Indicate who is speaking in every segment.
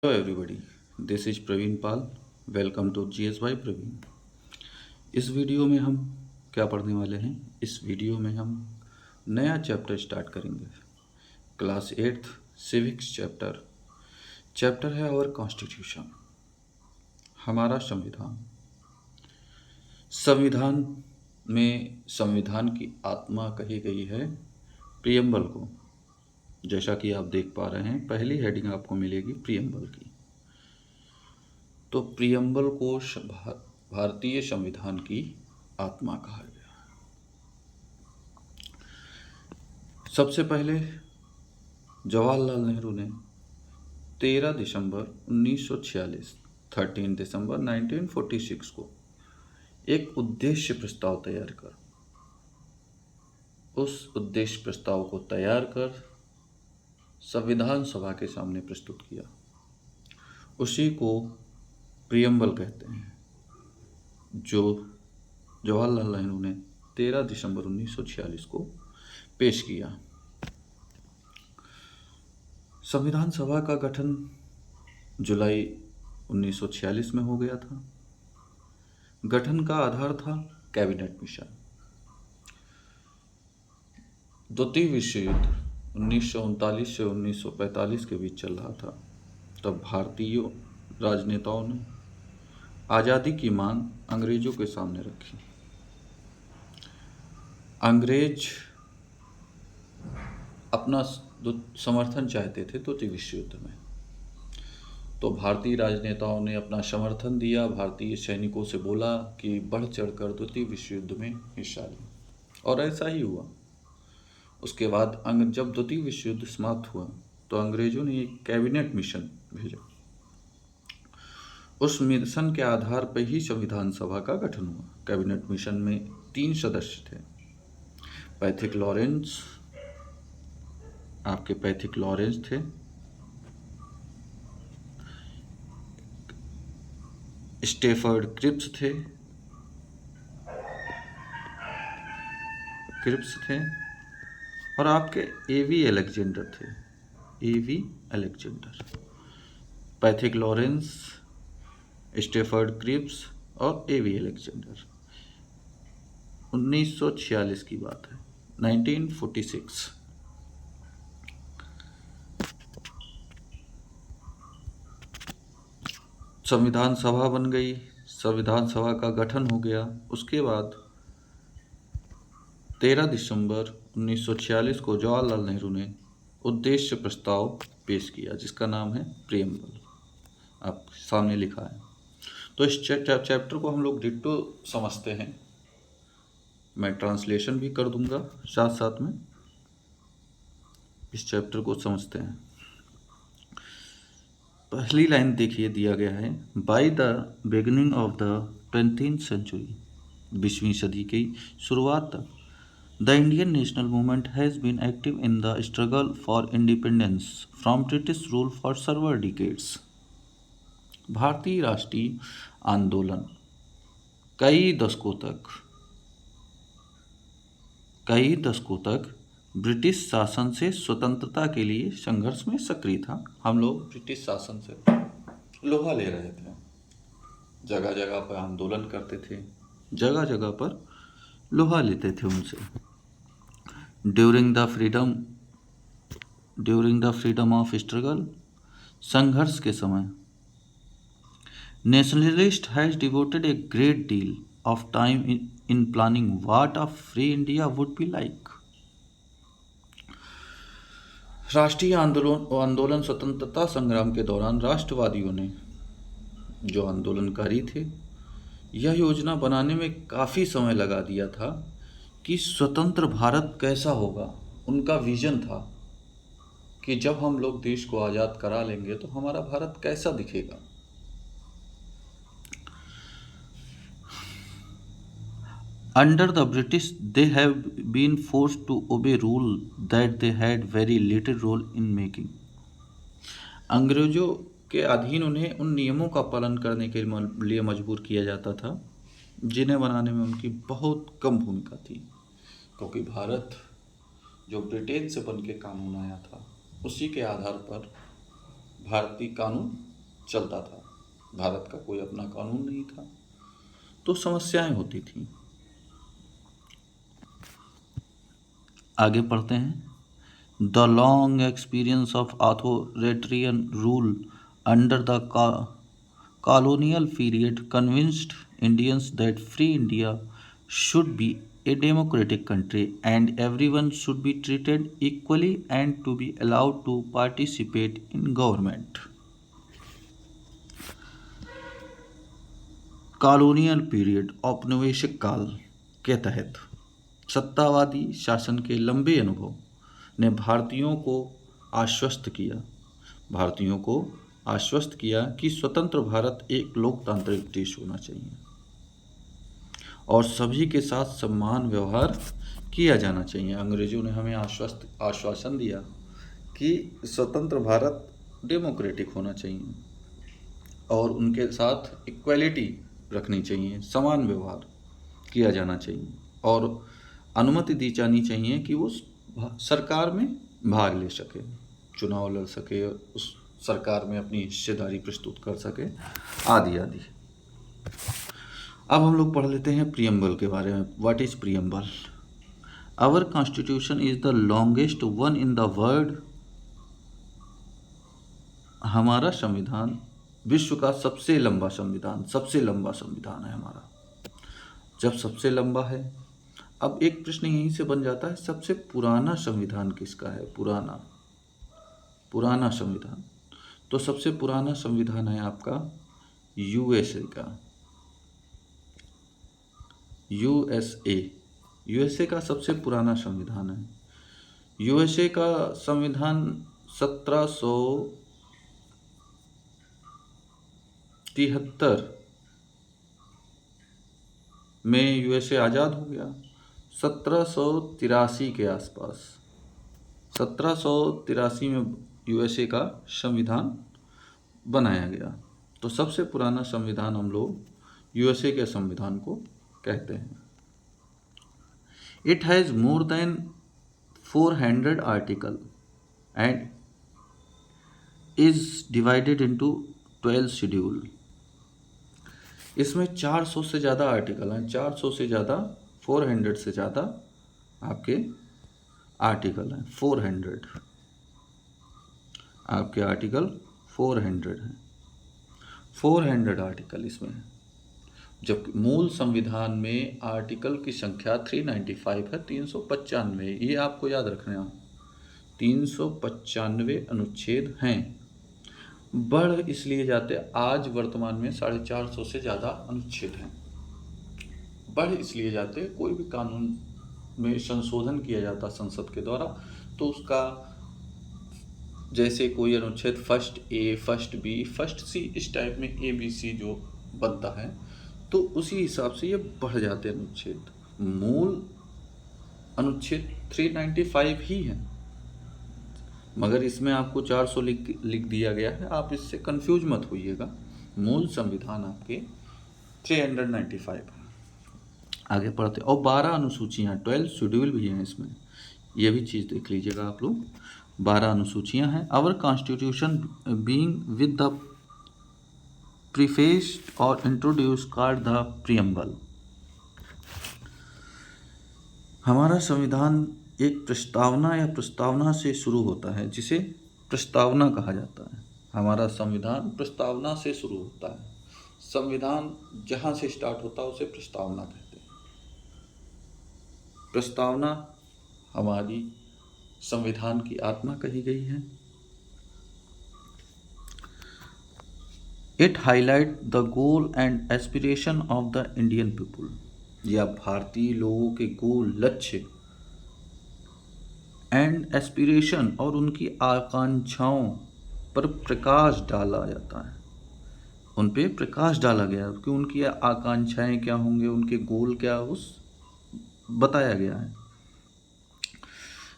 Speaker 1: Hello everybody, this is Praveen Pal. Welcome to GS by Praveen. इस video में हम क्या पढ़ने वाले हैं? इस वीडियो में हम नया चैप्टर स्टार्ट करेंगे। Class 8th civics chapter. Chapter है आवर कॉन्स्टिट्यूशन, हमारा संविधान। संविधान में संविधान की आत्मा कही गई है प्रियम्बल को। जैसा कि आप देख पा रहे हैं, पहली हेडिंग आपको मिलेगी प्रियम्बल की। तो प्रियम्बल को भारतीय संविधान की आत्मा कहा गया। सबसे पहले जवाहरलाल नेहरू ने 13 दिसंबर 1946 13 दिसंबर 1946 को एक उद्देश्य प्रस्ताव तैयार कर उस उद्देश्य प्रस्ताव को तैयार कर संविधान सभा के सामने प्रस्तुत किया। उसी को प्रियम्बल कहते हैं, जो जवाहरलाल नेहरू ने 13 दिसंबर 1946 को पेश किया। संविधान सभा का गठन जुलाई 1946 में हो गया था। गठन का आधार था कैबिनेट मिशन। द्वितीय विश्व युद्ध 1939 से 1945 के बीच चल रहा था। तब भारतीय राजनेताओं ने आज़ादी की मांग अंग्रेजों के सामने रखी। अंग्रेज अपना समर्थन चाहते थे द्वितीय विश्व युद्ध में, तो भारतीय राजनेताओं ने अपना समर्थन दिया। भारतीय सैनिकों से बोला कि बढ़ चढ़कर द्वितीय विश्व युद्ध में हिस्सा लें, और ऐसा ही हुआ। उसके बाद जब द्वितीय विश्व युद्ध समाप्त हुआ तो अंग्रेजों ने एक कैबिनेट मिशन भेजा। उस मिशन के आधार पर ही संविधान सभा का गठन हुआ। कैबिनेट मिशन में 3 सदस्य थे। पैथिक लॉरेंस, आपके पैथिक लॉरेंस थे, स्टेफर्ड क्रिप्स थे और आपके एवी अलेक्जेंडर थे। A V Alexander, Pethick Lawrence, Stafford Cripps और एवी अलेक्जेंडर। 1946 की बात है, 1946। संविधान सभा बन गई, संविधान सभा का गठन हो गया। उसके बाद 13 दिसंबर 1946 को जवाहरलाल नेहरू ने उद्देश्य प्रस्ताव पेश किया, जिसका नाम है प्रियम्बल। आप सामने लिखा है। तो इस चैप्टर को हम लोग डिट्टो समझते हैं। मैं ट्रांसलेशन भी कर दूंगा साथ साथ में। इस चैप्टर को समझते हैं। पहली लाइन देखिए, दिया गया है, by the beginning of the 20th century, 20वीं सदी की शुरुआत तक, the Indian national movement has been active in the struggle for independence from British rule for several decades. भारतीय राष्ट्रीय आंदोलन कई दशकों तक ब्रिटिश शासन से स्वतंत्रता के लिए संघर्ष में सक्रिय था। हम लोग ब्रिटिश शासन से लोहा ले रहे थे, जगह जगह पर आंदोलन करते थे, जगह जगह पर लोहा लेते थे उनसे। During the freedom of struggle, संघर्ष के समय, nationalist has devoted a great deal of time in planning what a free India would be like. राष्ट्रीय आंदोलन स्वतंत्रता संग्राम के दौरान राष्ट्रवादियों ने, जो आंदोलनकारी थे, यह योजना बनाने में काफ़ी समय लगा दिया था कि स्वतंत्र भारत कैसा होगा। उनका विजन था कि जब हम लोग देश को आज़ाद करा लेंगे तो हमारा भारत कैसा दिखेगा। Under the British, they have been forced to obey rule that they had very little role in making. अंग्रेजों के अधीन उन्हें उन नियमों का पालन करने के लिए मजबूर किया जाता था जिन्हें बनाने में उनकी बहुत कम भूमिका थी, क्योंकि भारत जो ब्रिटेन से बन के कानून आया था, उसी के आधार पर भारतीय कानून चलता था, भारत का कोई अपना कानून नहीं था, तो समस्याएं होती थी। आगे पढ़ते हैं। The long experience of authoritarian rule under the colonial period convinced Indians that free India should be a democratic country and everyone should be treated equally and to be allowed to participate in government. Colonial period औपनिवेशिक काल के तहत सत्तावादी शासन के लंबे अनुभव ने भारतीयों को आश्वस्त किया कि स्वतंत्र भारत एक लोकतांत्रिक देश होना चाहिए और सभी के साथ समान व्यवहार किया जाना चाहिए। अंग्रेजों ने हमें आश्वासन दिया कि स्वतंत्र भारत डेमोक्रेटिक होना चाहिए और उनके साथ इक्वलिटी रखनी चाहिए, समान व्यवहार किया जाना चाहिए और अनुमति दी जानी चाहिए कि वो सरकार में भाग ले सके, चुनाव लड़ सके, उस सरकार में अपनी हिस्सेदारी प्रस्तुत कर सके, आदि आदि। अब हम लोग पढ़ लेते हैं प्रियम्बल के बारे में। What is preamble? Our constitution is the longest one in the world. हमारा संविधान विश्व का सबसे लंबा संविधान है हमारा। जब सबसे लंबा है, अब एक प्रश्न यहीं से बन जाता है, सबसे पुराना संविधान किसका है? पुराना संविधान, तो सबसे पुराना संविधान है आपका यूएसए का। यूएसए का सबसे पुराना संविधान है। यूएसए का संविधान 1773 में यूएसए आज़ाद हो गया। 1783 के आसपास, 1783 में यूएसए का संविधान बनाया गया। तो सबसे पुराना संविधान हम लोग यूएसए के संविधान को कहते हैं। It has more than 400 article and is divided into 12 schedule. इसमें 400 से ज़्यादा आर्टिकल हैं, 400 से ज़्यादा, 400 से ज़्यादा आपके आर्टिकल हैं। 400 आपके आर्टिकल 400 हैं, 400 आर्टिकल इसमें है। जबकि मूल संविधान में आर्टिकल की संख्या 395 है, 395, ये आपको याद रखना है। 395 अनुच्छेद हैं। बढ़ इसलिए जाते, आज वर्तमान में 450 से ज़्यादा अनुच्छेद हैं। बढ़ इसलिए जाते, कोई भी कानून में संशोधन किया जाता संसद के द्वारा, तो उसका जैसे कोई अनुच्छेद first A, first B, first सी, इस टाइप में ए बी सी जो बनता है, तो उसी हिसाब से ये बढ़ जाते हैं अनुच्छेद। मूल अनुच्छेद 395 ही है, मगर इसमें आपको 400 लिख दिया गया है। आप इससे कंफ्यूज मत होइएगा। मूल संविधान आपके 395 है। आगे पढ़ते, और 12 अनुसूचियाँ, 12 शेड्यूल भी हैं इसमें, ये भी चीज़ देख लीजिएगा आप लोग। 12 अनुसूचियाँ हैं। Our constitution being with the prefaced और इंट्रोड्यूस कार्ड द प्रियम्बल। हमारा संविधान एक प्रस्तावना से शुरू होता है, जिसे प्रस्तावना कहा जाता है। हमारा संविधान प्रस्तावना से शुरू होता है। संविधान जहाँ से स्टार्ट होता है उसे प्रस्तावना कहते हैं। प्रस्तावना हमारी संविधान की आत्मा कही गई है। It highlight the goal and aspiration of the Indian people. या भारतीय लोगों के गोल, लक्ष्य एंड एस्पिरेशन और उनकी आकांक्षाओं पर प्रकाश डाला जाता है। उन पे प्रकाश डाला गया कि उनकी आकांक्षाएं क्या होंगे, उनके गोल क्या, उस बताया गया है।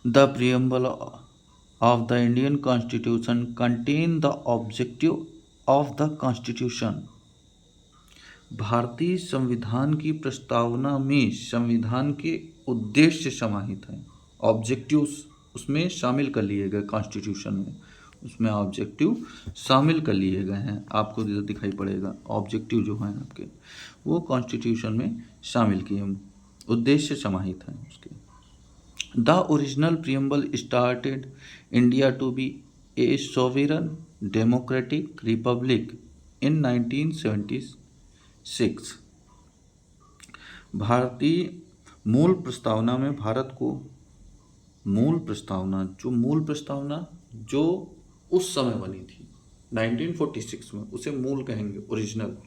Speaker 1: The preamble of the Indian constitution contain the objective of the constitution. भारतीय संविधान की प्रस्तावना में संविधान के उद्देश्य समाहित हैं। ऑब्जेक्टिव्स उसमें शामिल कर लिए गए कॉन्स्टिट्यूशन में। उसमें ऑब्जेक्टिव शामिल कर लिए गए हैं। आपको इधर दिखाई पड़ेगा ऑब्जेक्टिव जो हैं आपके, वो कॉन्स्टिट्यूशन में शामिल किए, उद्देश्य समाहित हैं उसके। The original preamble started India to be a sovereign democratic republic in 1976। भारतीय मूल प्रस्तावना में भारत को मूल प्रस्तावना जो उस समय बनी थी 1946 में, उसे मूल कहेंगे, ओरिजिनल।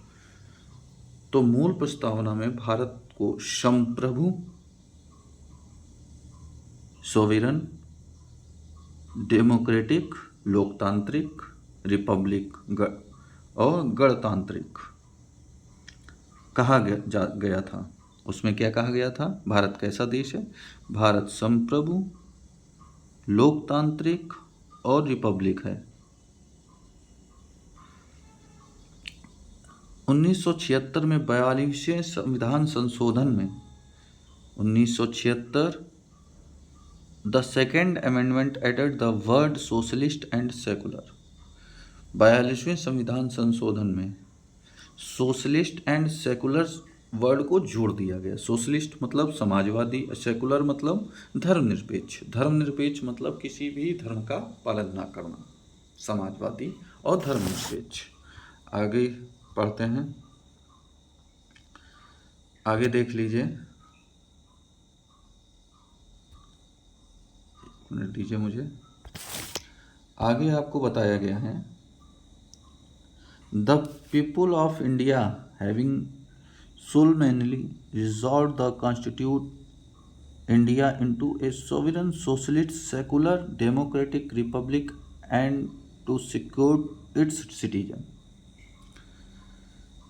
Speaker 1: तो मूल प्रस्तावना में भारत को संप्रभु, सोवेरन, डेमोक्रेटिक, लोकतांत्रिक, रिपब्लिक और गणतांत्रिक कहा गया था। उसमें क्या कहा गया था? भारत कैसा देश है? भारत संप्रभु, लोकतांत्रिक और रिपब्लिक है। 1976 में 42वें संविधान संशोधन में 1976 the second amendment added the word socialist and secular. 42वें संविधान संशोधन में सोशलिस्ट एंड सेकुलर वर्ड को जोड़ दिया गया। सोशलिस्ट मतलब समाजवादी, सेकुलर मतलब धर्मनिरपेक्ष, धर्मनिरपेक्ष मतलब किसी भी धर्म का पालन ना करना, समाजवादी और धर्मनिरपेक्ष। आगे पढ़ते हैं, आगे देख लीजिए, मिनट दीजिए मुझे। आगे आपको बताया गया है, the people of India having solemnly resolved the constitute India into a sovereign socialist secular democratic republic and to secure its citizen।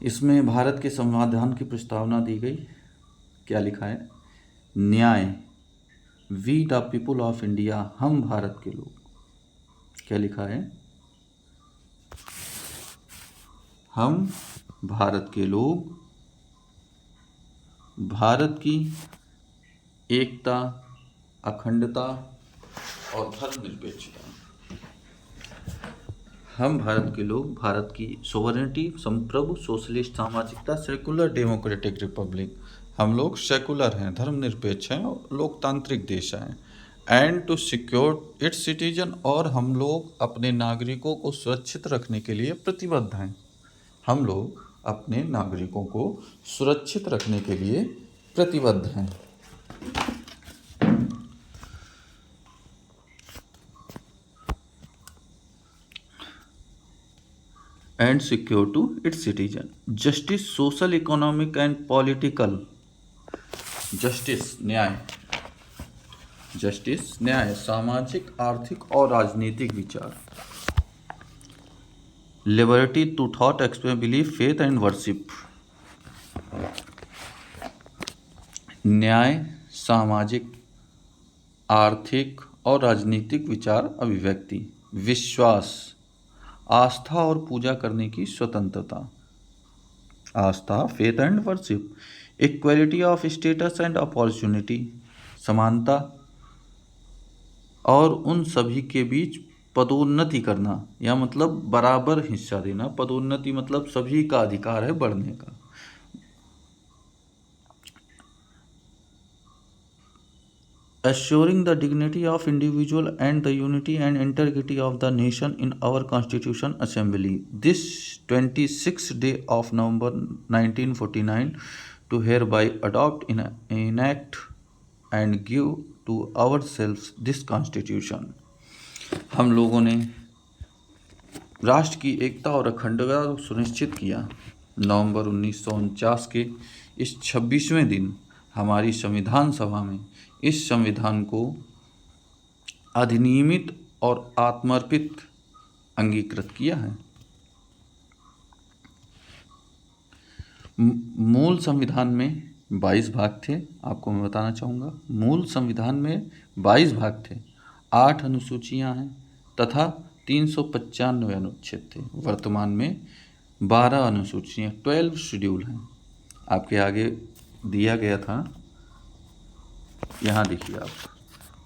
Speaker 1: इसमें भारत के संविधान की प्रस्तावना दी गई। क्या लिखा है? न्याय, we the people of India, हम भारत के लोग। क्या लिखा है? हम भारत के लोग भारत की एकता, अखंडता और धर्मनिरपेक्षता। हम भारत के लोग भारत की सोवरेनिटी, संप्रभु, सोशलिस्ट, सामाजिकता, सेकुलर, डेमोक्रेटिक रिपब्लिक। हम लोग सेकुलर हैं, धर्मनिरपेक्ष हैं और लोकतांत्रिक देश हैं। And to secure its citizen, और हम लोग अपने नागरिकों को सुरक्षित रखने के लिए प्रतिबद्ध हैं। हम लोग अपने नागरिकों को सुरक्षित रखने के लिए प्रतिबद्ध हैं। And secure to its citizen justice, social, economic and political. Justice न्याय, जस्टिस न्याय, सामाजिक, आर्थिक और राजनीतिक विचार। Liberty to thought, express, belief, faith and worship. न्याय, सामाजिक, आर्थिक और राजनीतिक विचार अभिव्यक्ति। विश्वास, आस्था और पूजा करने की स्वतंत्रता। आस्था, faith and worship. Equality of status and opportunity, समानता और उन सभी के बीच पदोन्नति करना, या मतलब बराबर हिस्सा देना। पदोन्नति मतलब सभी का अधिकार है बढ़ने का। assuring the dignity of individual and the unity and integrity of the nation in our Constitution Assembly. This 26th day of November 1949 to hereby adopt, enact and give to ourselves this Constitution। हम लोगों ने राष्ट्र की एकता और अखंडता को सुनिश्चित किया। नवंबर 1949 के इस 26वें दिन हमारी संविधान सभा में इस संविधान को अधिनियमित और आत्मर्पित अंगीकृत किया है। मूल संविधान में 22 भाग थे। आपको मैं बताना चाहूँगा, मूल संविधान में 22 भाग थे, 8 अनुसूचियाँ हैं तथा 395 अनुच्छेद थे। वर्तमान में 12 अनुसूचियाँ, 12 शेड्यूल हैं। आपके आगे दिया गया था, यहाँ देखिए आप,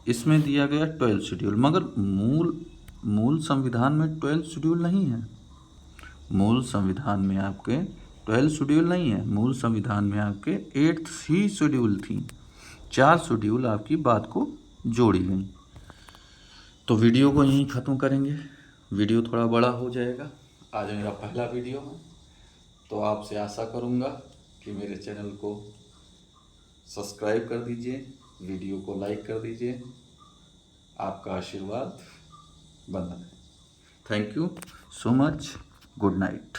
Speaker 1: इसमें दिया गया 12 शेड्यूल, मगर मूल मूल संविधान में 12 शेड्यूल नहीं है। मूल संविधान में आपके 12 शेड्यूल नहीं है, मूल संविधान में आपके 8 ही शेड्यूल थी। 4 शेड्यूल आपकी बात को जोड़ी गई। तो वीडियो को यहीं ख़त्म करेंगे, वीडियो थोड़ा बड़ा हो जाएगा, आज मेरा पहला वीडियो है। तो आपसे आशा करूँगा कि मेरे चैनल को सब्सक्राइब कर दीजिए, वीडियो को लाइक कर दीजिए। आपका आशीर्वाद बना रहे। Thank you so much. Good night.